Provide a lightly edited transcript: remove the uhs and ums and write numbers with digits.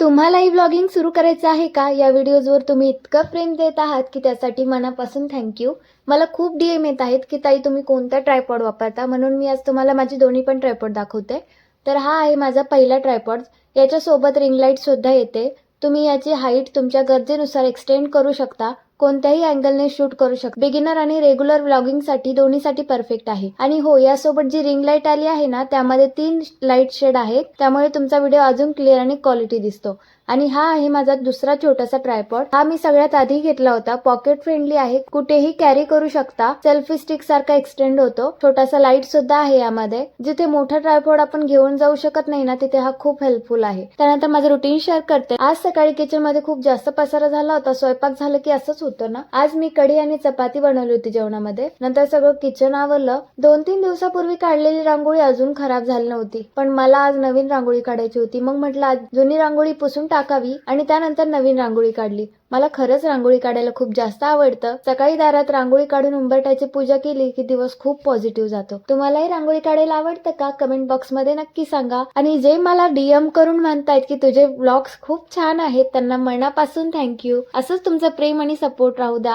तुम्हालाही व्लॉगिंग सुरू करायचं आहे का? या व्हिडिओजवर तुम्ही इतकं प्रेम देत आहात की त्यासाठी मनापासून थँक्यू. मला खूप DM येत आहेत की ताई तुम्ही कोणता ट्रायपॉड वापरता, म्हणून मी आज तुम्हाला माझी दोन्ही पण ट्रायपॉड दाखवते. तर हा आहे माझा पहिला ट्रायपॉड. याच्यासोबत रिंग लाईट सुद्धा येते. तुम्ही याची हाईट तुमच्या गरजेनुसार एक्सटेंड करू शकता. कोणत्याही अँगलने शूट करू शकता. बिगिनर आणि रेग्युलर व्लॉगिंगसाठी दोन्हीसाठी परफेक्ट आहे. आणि हो, यासोबत जी रिंग लाईट आली आहे ना, त्यामध्ये 3 लाईट शेड आहेत, त्यामुळे तुमचा व्हिडिओ अजून क्लिअर आणि क्वालिटी दिसतो. आणि हा आहे माझा दुसरा छोटासा ट्रायपॉड. हा मी सगळ्यात आधी घेतला होता. पॉकेट फ्रेंडली आहे, कुठेही कॅरी करू शकता. सेल्फी स्टिक सारखा एक्सटेंड होतो. छोटासा लाईट सुद्धा आहे यामध्ये. जिथे मोठा ट्रायपॉड आपण घेऊन जाऊ शकत नाही ना, तिथे हा खूप हेल्पफुल आहे. त्यानंतर माझं रुटीन शेअर करते. आज सकाळी किचन मध्ये खूप जास्त पसारा झाला होता. स्वयंपाक झालं की असंच होतं ना. आज मी कढी आणि चपाती बनवली होती जेवणामध्ये. नंतर सगळं किचन आवरलं. 2-3 दिवसापूर्वी काढलेली रांगोळी अजून खराब झाली नव्हती, पण मला आज नवीन रांगोळी काढायची होती. मग म्हटलं आज जुनी रांगोळी पुसून टाकावी आणि त्यानंतर नवीन रांगोळी काढली. मला खरंच रांगोळी काढायला खूप जास्त आवडतं. सकाळी दारात रांगोळी काढून उंबरठ्याची पूजा केली की दिवस खूप पॉझिटिव्ह जातो. तुम्हालाही रांगोळी काढायला आवडतं का? कमेंट बॉक्स मध्ये नक्की सांगा. आणि जे मला DM करून म्हणतायत की तुझे व्लॉग्स खूप छान आहेत, त्यांना मनापासून थँक्यू. असंच तुमचं प्रेम आणि सपोर्ट राहू द्या.